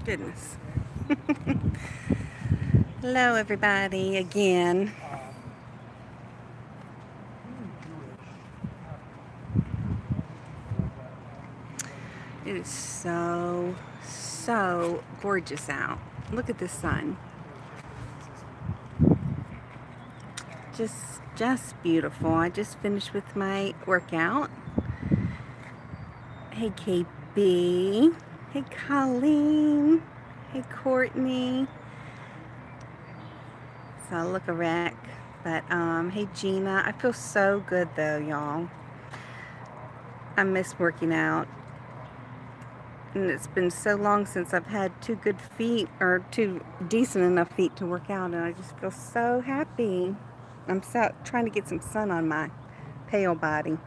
Goodness. Hello, everybody, again. It is so gorgeous out. Look at the sun. Just beautiful. I just finished with my workout. Hey, KB. Hey, Colleen. Hey, Courtney. So I look a wreck. But, hey, Gina. I feel so good, though, y'all. I miss working out. And it's been so long since I've had two good feet, or two decent enough feet to work out, and I just feel so happy. I'm trying to get some sun on my pale body.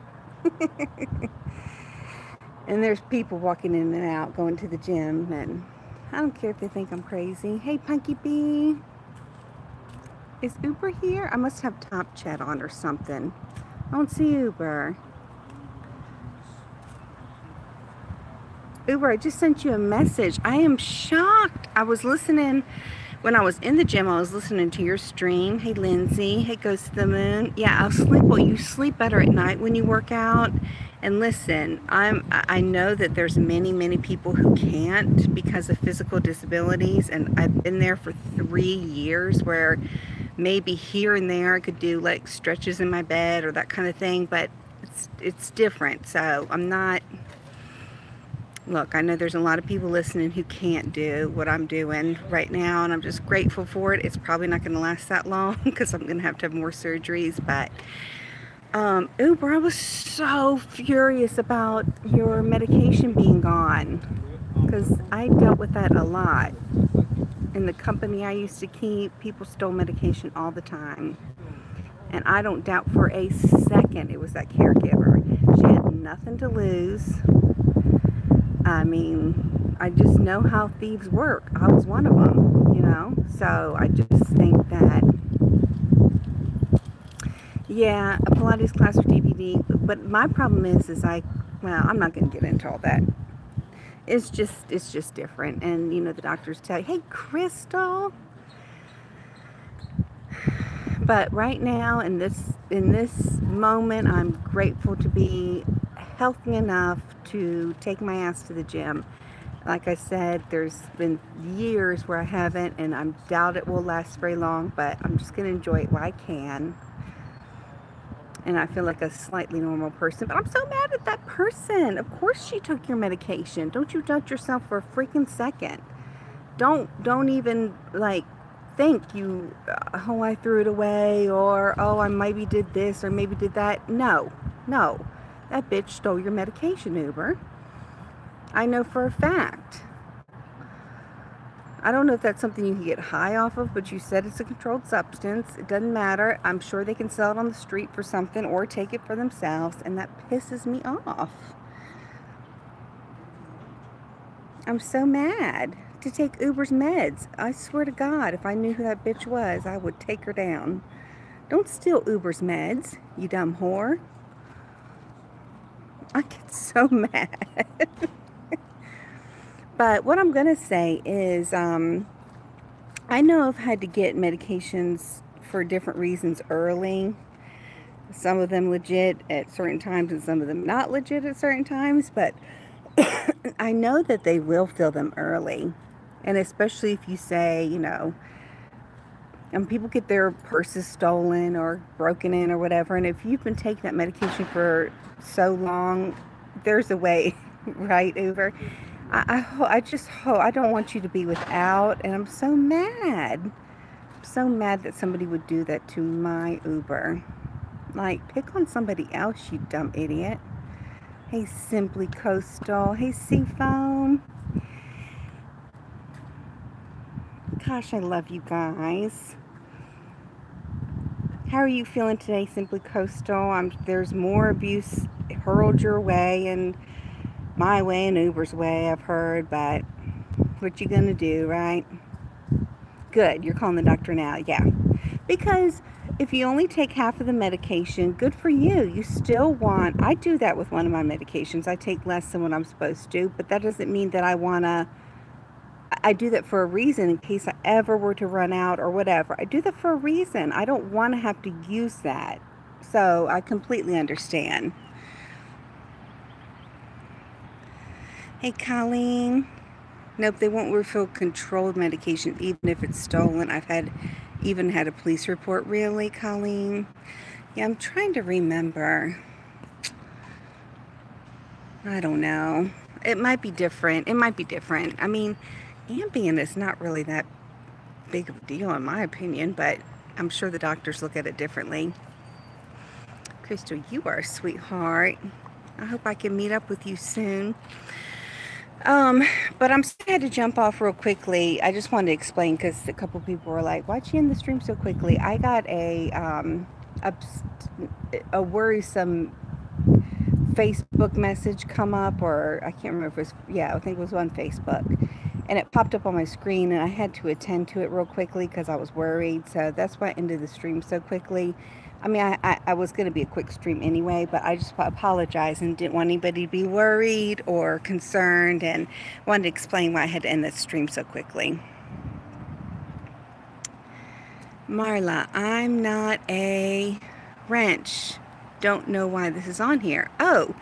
And there's people walking in and out, going to the gym, and I don't care if they think I'm crazy. Hey, Punky Bee. Is Uber here? I must have Top Chat on or something. I don't see Uber. Uber, I just sent you a message. I am shocked. I was listening, when I was in the gym, I was listening to your stream. Hey, Lindsay. Hey, Goes to the Moon. Yeah, I'll sleep well. You sleep better at night when you work out. And listen, I know that there's many people who can't because of physical disabilities, and I've been there for 3 years where maybe here and there I could do like stretches in my bed or that kind of thing, but it's different. So I'm not, look, I know there's a lot of people listening who can't do what I'm doing right now, and I'm just grateful for it. It's probably not going to last that long because I'm going to have more surgeries, but Uber, I was so furious about your medication being gone because I dealt with that a lot. In the company I used to keep, people stole medication all the time. And I don't doubt for a second it was that caregiver. She had nothing to lose. I mean, I just know how thieves work. I was one of them, you know? So I just think that, yeah, a Pilates class or DVD. But my problem is well, I'm not going to get into all that. It's just different. And, you know, the doctors tell you, hey, Crystal. But right now, in this moment, I'm grateful to be healthy enough to take my ass to the gym. Like I said, there's been years where I haven't, and I doubt it will last very long, but I'm just going to enjoy it while I can. And I feel like a slightly normal person, but I'm so mad at that person. Of course she took your medication. Don't you doubt yourself for a freaking second. Don't even, like, think you, oh, I threw it away, or, oh, I maybe did this, or maybe did that. No. That bitch stole your medication, Uber. I know for a fact. I don't know if that's something you can get high off of, but you said it's a controlled substance. It doesn't matter. I'm sure they can sell it on the street for something or take it for themselves, and that pisses me off. I'm so mad to take Uber's meds. I swear to God, if I knew who that bitch was, I would take her down. Don't steal Uber's meds, you dumb whore. I get so mad. But what I'm going to say is, I know I've had to get medications for different reasons early. Some of them legit at certain times and some of them not legit at certain times. But I know that they will fill them early. And especially if you say, you know, and people get their purses stolen or broken in or whatever. And if you've been taking that medication for so long, there's a way, right, Uber? I just hope, I don't want you to be without, and I'm so mad. I'm so mad that somebody would do that to my Uber. Like, pick on somebody else, you dumb idiot. Hey, Simply Coastal. Hey, Seafoam. Gosh, I love you guys. How are you feeling today, Simply Coastal? There's more abuse hurled your way and my way and Uber's way, I've heard, but what you gonna do, right? Good, you're calling the doctor now, yeah. Because if you only take half of the medication, good for you. You still want, I do that with one of my medications. I take less than what I'm supposed to, but that doesn't mean that I wanna I do that for a reason in case I ever were to run out or whatever. I do that for a reason. I don't want to have to use that. So I completely understand. Hey, Colleen. Nope, they won't refill controlled medication even if it's stolen. I've even had a police report. Really, Colleen? Yeah, I'm trying to remember. I don't know. It might be different. It might be different. I mean, Ambien is not really that big of a deal in my opinion, but I'm sure the doctors look at it differently. Crystal, you are a sweetheart. I hope I can meet up with you soon. But I'm sad to jump off real quickly. I just wanted to explain because a couple people were like, "Why'd you end the stream so quickly?" I got a worrisome Facebook message come up, or I can't remember if it was, yeah, I think it was on Facebook, and it popped up on my screen, and I had to attend to it real quickly because I was worried. So that's why I ended the stream so quickly. I mean, I was going to be a quick stream anyway, but I just apologized and didn't want anybody to be worried or concerned, and wanted to explain why I had to end the stream so quickly. Marla, I'm not a wrench. Don't know why this is on here. Oh,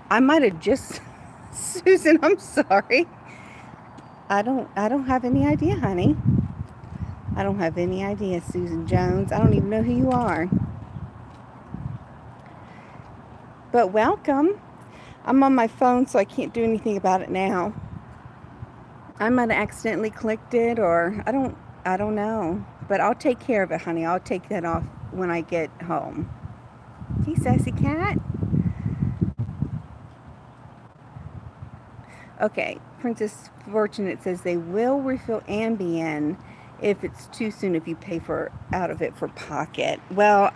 I might have just... Susan, I'm sorry. I don't have any idea, honey. I don't have any idea, Susan Jones. I don't even know who you are. But welcome. I'm on my phone, so I can't do anything about it now. I might have accidentally clicked it, or I don't know. But I'll take care of it, honey. I'll take that off when I get home. Hey, sassy cat. Okay, Princess Fortunate says they will refill Ambien if it's too soon if you pay for out of it for pocket. Well,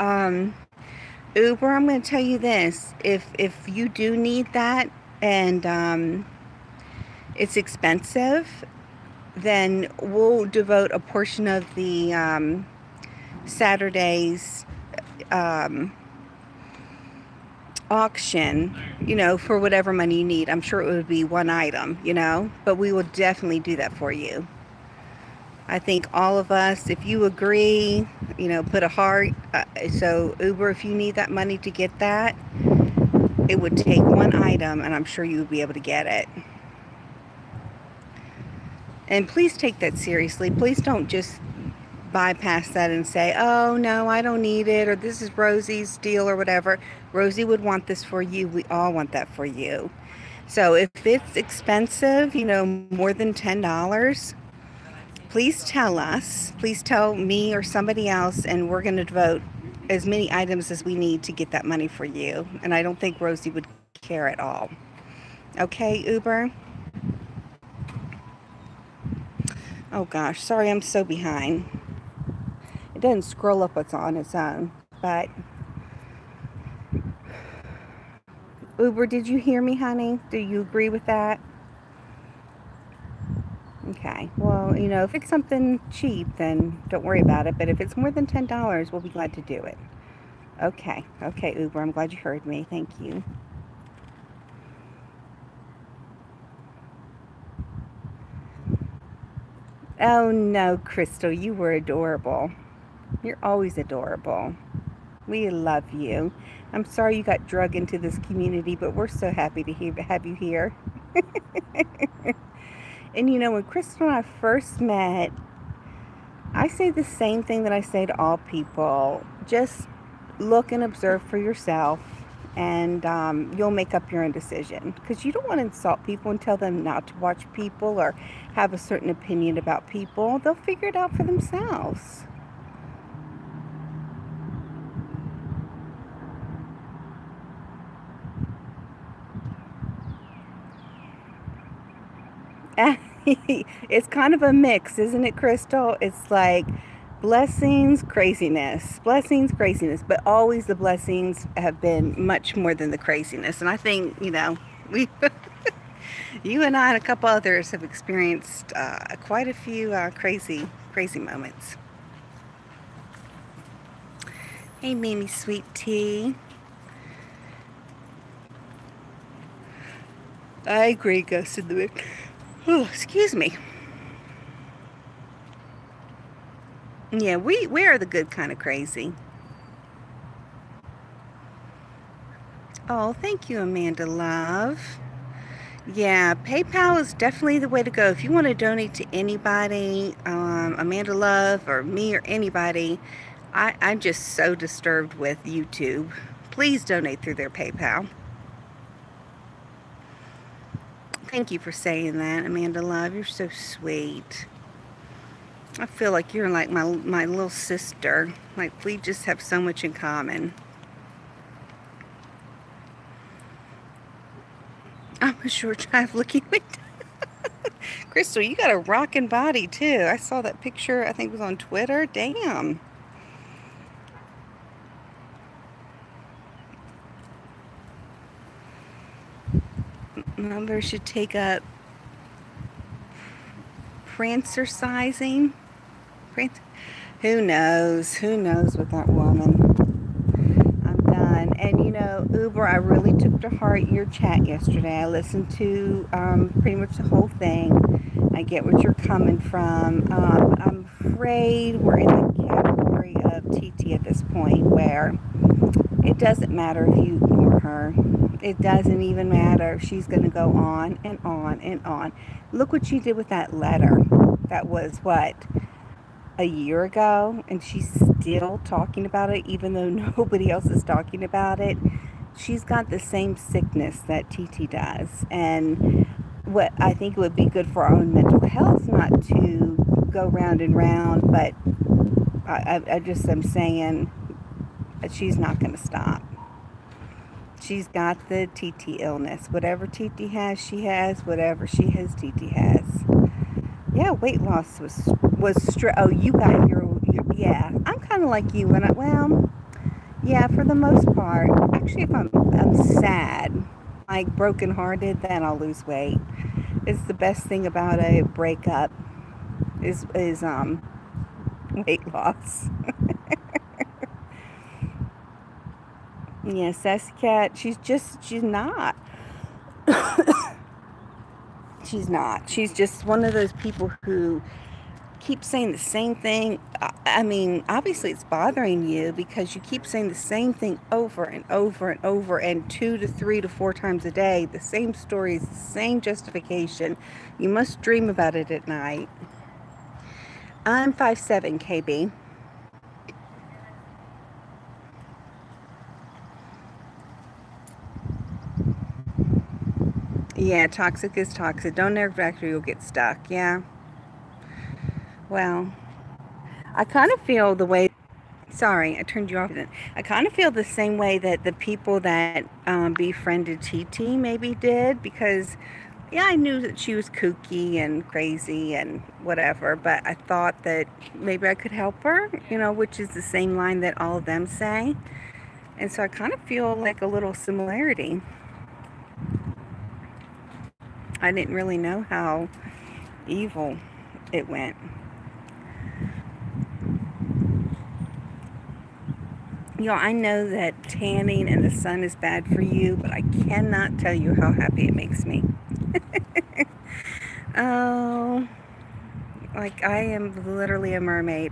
Uber, I'm going to tell you this. If you do need that and it's expensive, then we'll devote a portion of the Saturday's auction, you know, for whatever money you need. I'm sure it would be one item, you know, but we will definitely do that for you. I think all of us, if you agree, you know, put a heart. So Uber, if you need that money to get that, it would take one item, and I'm sure you would be able to get it. And please take that seriously. Please don't just bypass that and say, "Oh no, I don't need it," or "This is Rosie's deal," or whatever. Rosie would want this for you. We all want that for you. So if it's expensive, you know, more than $10, please tell us. Please tell me or somebody else, and we're going to devote as many items as we need to get that money for you. And I don't think Rosie would care at all. Okay, Uber? Oh gosh, sorry, I'm so behind. It doesn't scroll up what's on its own, but Uber, did you hear me, honey? Do you agree with that? Okay, well, you know, if it's something cheap, then don't worry about it. But if it's more than $10, we'll be glad to do it. Okay, Uber, I'm glad you heard me. Thank you. Oh no, Crystal, you were adorable. You're always adorable. We love you. I'm sorry you got drug into this community, but we're so happy to have you here. And you know, when Crystal and I first met, I say the same thing that I say to all people. Just look and observe for yourself, and you'll make up your own decision. Because you don't want to insult people and tell them not to watch people or have a certain opinion about people. They'll figure it out for themselves. It's kind of a mix, isn't it, Crystal? It's like blessings, craziness, but always the blessings have been much more than the craziness. And I think, you know, we, you and I and a couple others have experienced quite a few crazy moments. Hey, Mimi Sweet Tea. I agree, Ghost in the Wind. Oh, excuse me. Yeah, we are the good kind of crazy. Oh, thank you, Amanda Love. Yeah, PayPal is definitely the way to go. If you want to donate to anybody, Amanda Love or me or anybody, I'm just so disturbed with YouTube. Please donate through their PayPal. Thank you for saying that, Amanda Love. You're so sweet. I feel like you're like my little sister. Like, we just have so much in common. I'm a short drive looking at Crystal, you got a rockin' body too. I saw that picture, I think it was on Twitter. Damn. Mother should take up prancercising. Who knows? Who knows with that woman? I'm done. And you know, Uber, I really took to heart your chat yesterday. I listened to pretty much the whole thing. I get what you're coming from. I'm afraid we're in the category of TT at this point where it doesn't matter if you ignore her. It doesn't even matter. She's going to go on and on and on. Look what she did with that letter. That was, what, a year ago? And she's still talking about it, even though nobody else is talking about it. She's got the same sickness that TT does. And what I think it would be good for our own mental health not to go round and round, but I just am saying that she's not going to stop. She's got the TT illness. Whatever TT has, she has. Whatever she has, TT has. Yeah, weight loss was oh, you got your yeah. I'm kind of like you when well, yeah, for the most part. Actually, if I'm sad, like brokenhearted, then I'll lose weight. It's the best thing about a breakup is weight loss. Yeah, Sassy Cat, she's not. She's not. She's just one of those people who keep saying the same thing. I mean, obviously it's bothering you because you keep saying the same thing over and over and over, and 2 to 3 to 4 times a day. The same stories, the same justification. You must dream about it at night. I'm 5'7", KB. Yeah, toxic is toxic. Don't ever back or you'll get stuck. Yeah. Well, I kind of feel the way, sorry, I turned you off. I kind of feel the same way that the people that befriended TT maybe did, because, yeah, I knew that she was kooky and crazy and whatever, but I thought that maybe I could help her, you know, which is the same line that all of them say. And so I kind of feel like a little similarity. I didn't really know how evil it went. You know, I know that tanning in the sun is bad for you, but I cannot tell you how happy it makes me. Oh, like I am literally a mermaid.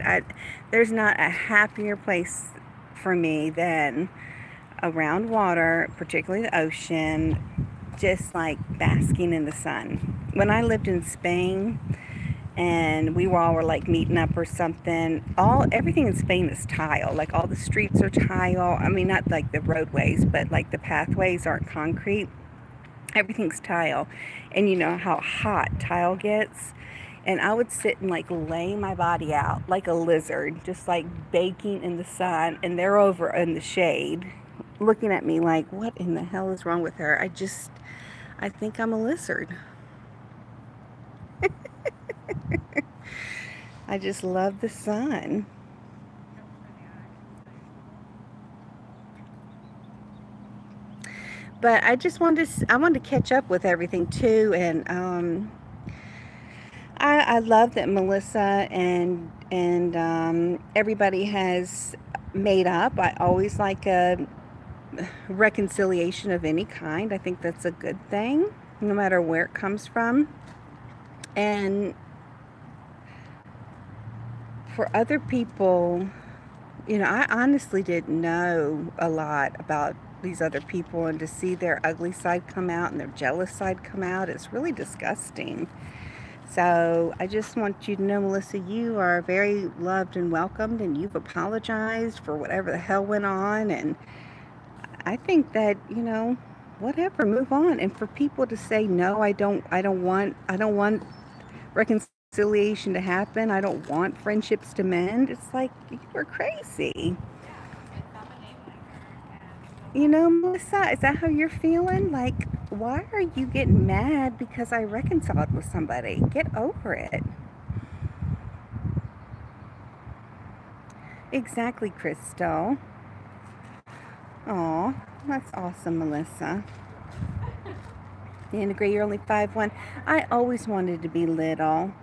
There's not a happier place for me than around water, particularly the ocean, just like basking in the sun. When I lived in Spain and we all were like meeting up or something, everything in Spain is tile. Like all the streets are tile. I mean, not like the roadways, but like the pathways aren't concrete. Everything's tile. And you know how hot tile gets. And I would sit and like lay my body out like a lizard, just like baking in the sun, and they're over in the shade looking at me like, what in the hell is wrong with her? I think I'm a lizard. I just love the sun. But I just wanted to catch up with everything too, and I love that Melissa and everybody has made up. I always like a reconciliation of any kind. I think that's a good thing, no matter where it comes from. And for other people, you know, I honestly didn't know a lot about these other people, and to see their ugly side come out and their jealous side come out, it's really disgusting. So I just want you to know, Melissa, you are very loved and welcomed, and you've apologized for whatever the hell went on. And I think that, you know, whatever, move on. And for people to say, no, I don't want reconciliation to happen. I don't want friendships to mend. It's like, you are crazy. You know, Melissa, is that how you're feeling? Like, why are you getting mad because I reconciled with somebody? Get over it. Exactly, Crystal. Aw, that's awesome, Melissa. Anna Gray, you're only 5'1". I always wanted to be little.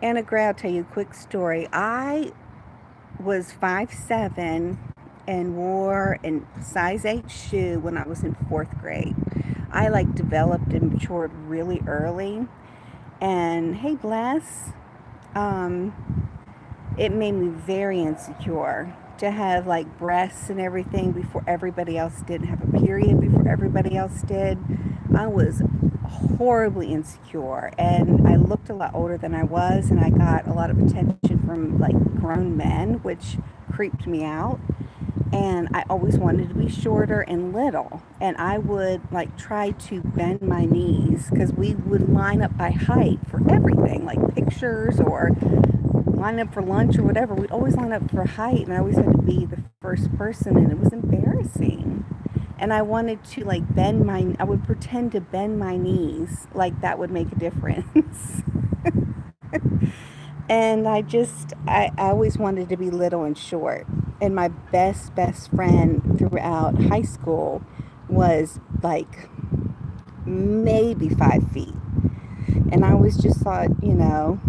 Anna Gray, I'll tell you a quick story. I was 5'7" and wore a size 8 shoe when I was in 4th grade. I like developed and matured really early. And hey, bless, it made me very insecure to have like breasts and everything before everybody else did, have a period before everybody else did. I was horribly insecure, and I looked a lot older than I was, and I got a lot of attention from like grown men, which creeped me out. And I always wanted to be shorter and little, and I would like try to bend my knees, because we would line up by height for everything, like pictures or line up for lunch or whatever. We'd always line up for height, and I always had to be the first person, and it was embarrassing. And I wanted to like I would pretend to bend my knees, like that would make a difference. And I always wanted to be little and short. And my best friend throughout high school was like maybe 5 feet. And I always just thought, you know,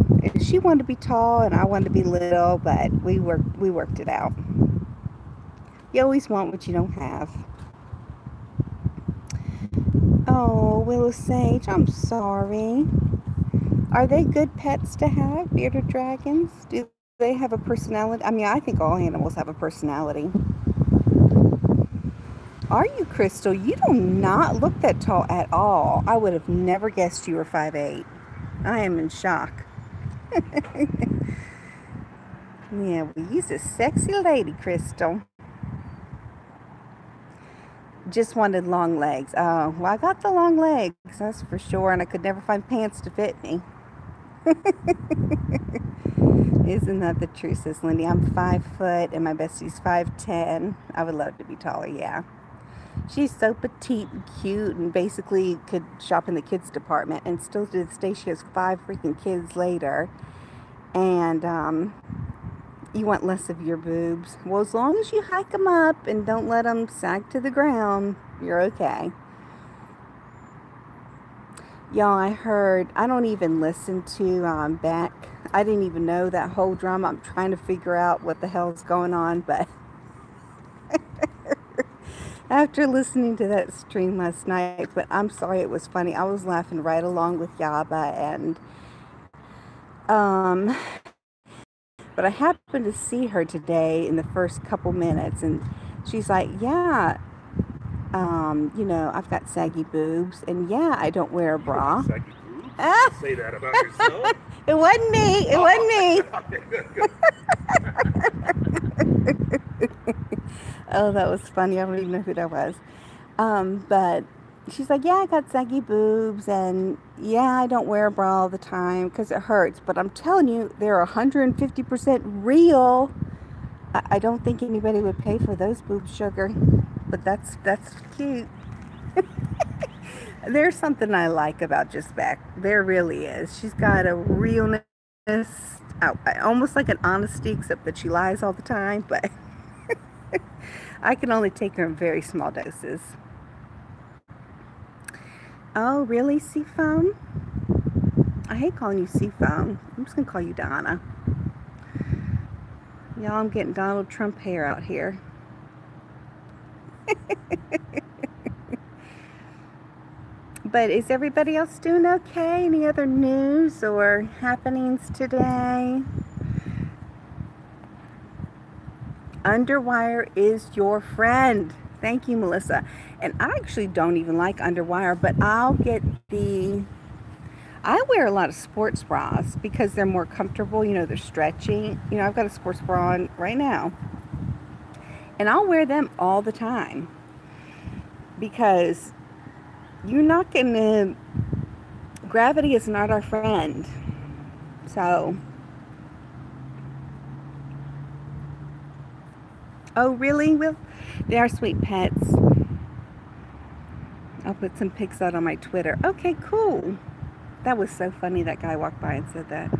she wanted to be tall and I wanted to be little, but we worked it out. You always want what you don't have. Oh, Willow Sage, I'm sorry. Are they good pets to have, bearded dragons? Do they have a personality? I mean, I think all animals have a personality. Are you, Crystal? You do not look that tall at all. I would have never guessed you were 5'8". I am in shock. Yeah, well, you're a sexy lady, Crystal. Just wanted long legs. Oh, well, I got the long legs, that's for sure, and I could never find pants to fit me. Isn't that the truth, says Lindy? I'm 5 foot and my bestie's 5'10". I would love to be taller, yeah. She's so petite and cute, and basically could shop in the kids department, and still to this day she has 5 freaking kids later. And you want less of your boobs. Well, as long as you hike them up and don't let them sag to the ground, you're okay. Y'all, I heard, I don't even listen to Beck. I didn't even know that whole drama. I'm trying to figure out what the hell's going on, but after listening to that stream last night, but I'm sorry, it was funny. I was laughing right along with Yaba, and but I happened to see her today in the first couple minutes, and she's like, yeah, you know, I've got saggy boobs, and yeah, I don't wear a bra. Saggy boobs? Ah! Say that about yourself? It wasn't me. It wasn't me. Oh, that was funny. I don't even know who that was. But she's like, yeah, I got saggy boobs, and yeah, I don't wear a bra all the time because it hurts. But I'm telling you, they're 150% real. I don't think anybody would pay for those boobs, sugar. But that's cute. There's something I like about Just Beck. There really is. She's got a realness, almost like an honesty, except that she lies all the time. But I can only take her in very small doses. Oh, really, Seafoam? I hate calling you Seafoam. I'm just going to call you Donna. Y'all, I'm getting Donald Trump hair out here. But is everybody else doing okay? Any other news or happenings today? Underwire is your friend. Thank you, Melissa. And I actually don't even like underwire, but I'll get I wear a lot of sports bras because they're more comfortable. You know, they're stretchy. You know, I've got a sports bra on right now. And I'll wear them all the time because you're not going to, gravity is not our friend. So, oh really? Well, they are sweet pets. I'll put some pics out on my Twitter. Okay, cool. That was so funny that guy walked by and said that.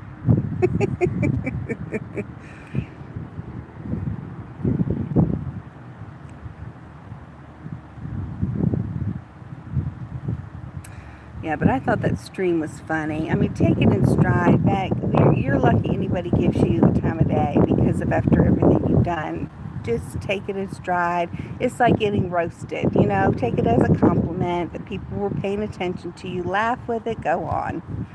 Yeah, but I thought that stream was funny. I mean, take it in stride. Back, you're lucky anybody gives you the time of day because of after everything you've done. Just take it in stride. It's like getting roasted, you know. Take it as a compliment that people were paying attention to you. Laugh with it. Go on.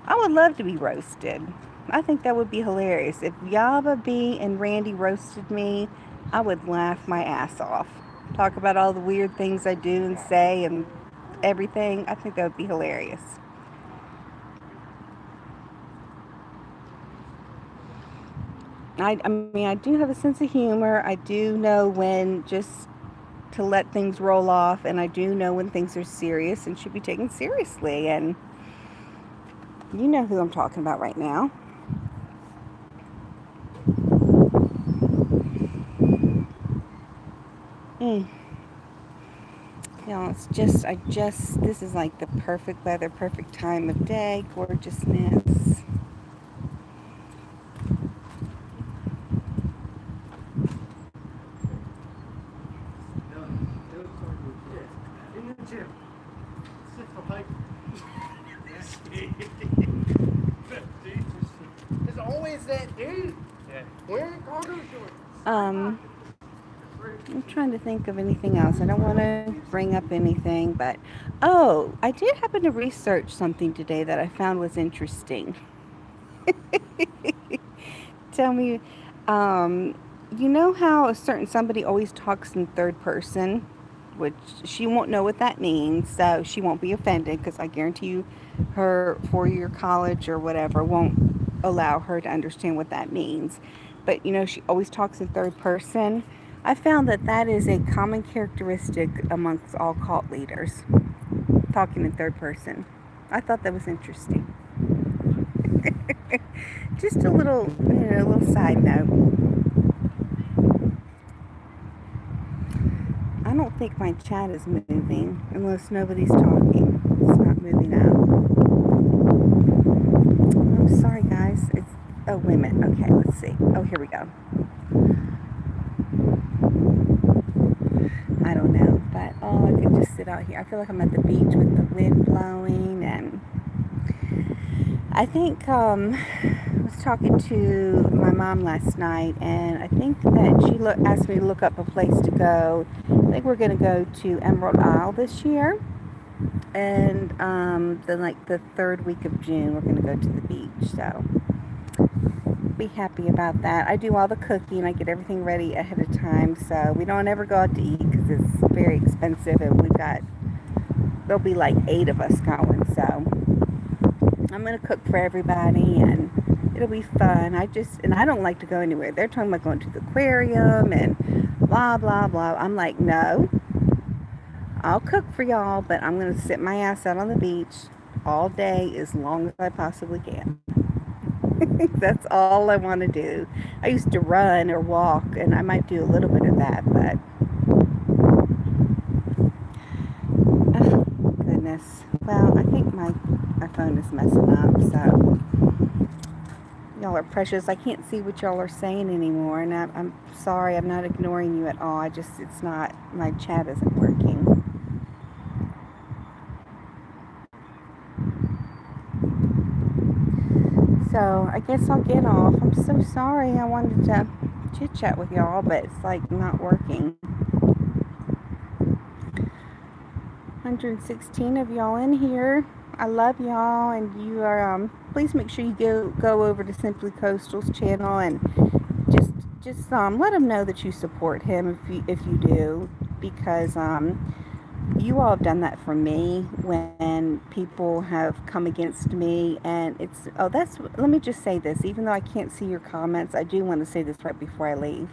I would love to be roasted. I think that would be hilarious. If Yaba B and Randy roasted me, I would laugh my ass off. Talk about all the weird things I do and say and everything. I think that would be hilarious. I mean, I do have a sense of humor. I do know when just to let things roll off, and I do know when things are serious and should be taken seriously. And you know who I'm talking about right now. You know, it's just, this is like the perfect weather, perfect time of day, gorgeousness. There's always that dude wearing cargo shorts. I'm trying to think of anything else. I don't want to bring up anything, but oh, I did happen to research something today that I found was interesting. Tell me, you know how a certain somebody always talks in third person, which she won't know what that means, so she won't be offended because I guarantee you her four-year college or whatever won't allow her to understand what that means. But you know, she always talks in third person. I found that that is a common characteristic amongst all cult leaders, talking in third person. I thought that was interesting. Just a little, a little side note. I don't think my chat is moving unless nobody's talking. It's not moving out. I'm sorry, guys. It's, oh, wait a minute. Okay, let's see. Oh, here we go. I don't know, but oh, I could just sit out here. I feel like I'm at the beach with the wind blowing, and I think I was talking to my mom last night, and I think that she asked me to look up a place to go. I think we're going to go to Emerald Isle this year, and then like the third week of June, we're going to go to the beach, so be happy about that. I do all the cooking. I get everything ready ahead of time, so we don't ever go out to eat because it's very expensive, and there'll be like 8 of us going, so I'm going to cook for everybody, and it'll be fun. And I don't like to go anywhere. They're talking about going to the aquarium and blah, blah, blah. I'm like, no, I'll cook for y'all, but I'm going to sit my ass out on the beach all day as long as I possibly can. That's all I want to do. I used to run or walk, and I might do a little bit of that, but oh, goodness. Well, I think my phone is messing up, so y'all are precious. I can't see what y'all are saying anymore, and I'm sorry. I'm not ignoring you at all. It's not, my chat isn't working. So I guess I'll get off. I'm so sorry. I wanted to chit chat with y'all, but it's like not working. 116 of y'all in here. I love y'all, and you are please make sure you go over to Simply Coastal's channel and just just let him know that you support him if you do, because you all have done that for me when people have come against me. And it's, oh, that's, let me just say this, even though I can't see your comments, I do want to say this right before I leave.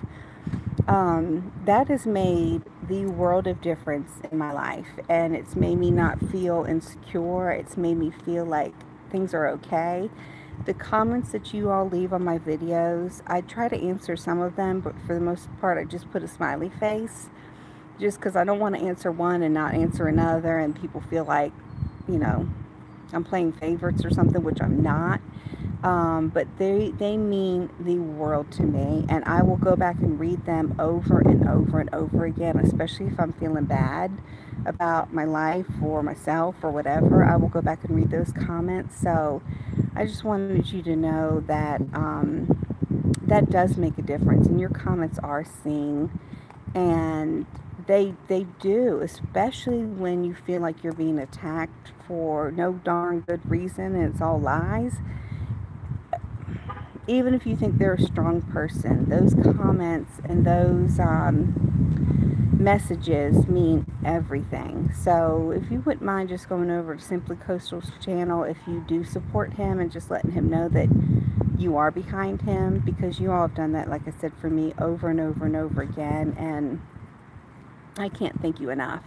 That has made the world of difference in my life, and it's made me not feel insecure. It's made me feel like things are okay. The comments that you all leave on my videos, I try to answer some of them, but for the most part I just put a smiley face, just because I don't want to answer one and not answer another, and people feel like, you know, I'm playing favorites or something, which I'm not. But they mean the world to me, and I will go back and read them over and over and over again, especially if I'm feeling bad about my life or myself or whatever. I will go back and read those comments. So I just wanted you to know that that does make a difference, and your comments are seen, and they do, especially when you feel like you're being attacked for no darn good reason and it's all lies. Even if you think they're a strong person, those comments and those messages mean everything. So if you wouldn't mind just going over to Simply Coastal's channel, if you do support him, and just letting him know that you are behind him, because you all have done that, like I said, for me over and over and over again, and I can't thank you enough.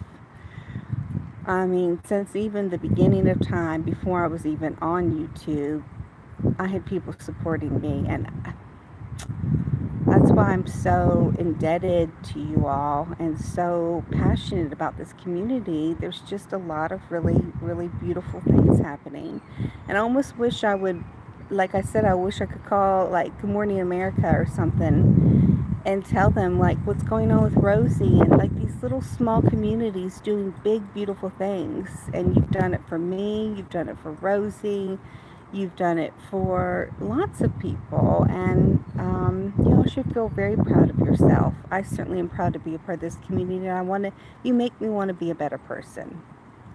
I mean, since even the beginning of time, before I was even on YouTube, I had people supporting me, and that's why I'm so indebted to you all and so passionate about this community. There's just a lot of really, really beautiful things happening, and I almost wish I would, like I said, I wish I could call like Good Morning America or something and tell them like what's going on with Rosie, and like these little small communities doing big, beautiful things. And you've done it for me, you've done it for Rosie, you've done it for lots of people, and you all should feel very proud of yourself. I certainly am proud to be a part of this community, and you make me want to be a better person.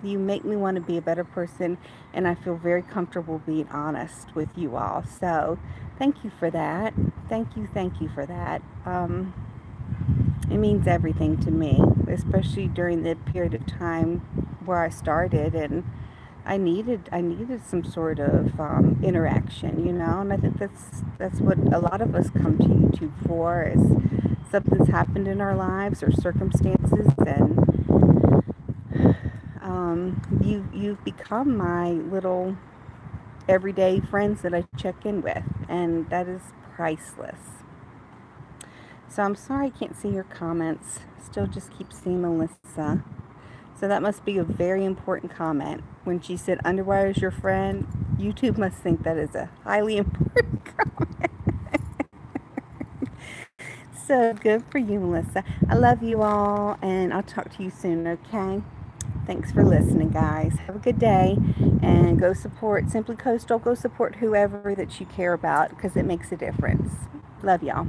You make me want to be a better person, and I feel very comfortable being honest with you all. So thank you for that. Thank you for that. It means everything to me, especially during the period of time where I started, and I needed some sort of interaction, you know. And I think that's what a lot of us come to YouTube for, is something's happened in our lives or circumstances, and you've become my little everyday friends that I check in with, and that is priceless. So I'm sorry I can't see your comments. Still just keep seeing Melissa. So that must be a very important comment. When she said underwear is your friend, YouTube must think that is a highly important comment. So good for you, Melissa. I love you all, and I'll talk to you soon, okay? Thanks for listening, guys. Have a good day, and go support Simply Coastal. Go support whoever that you care about, because it makes a difference. Love y'all.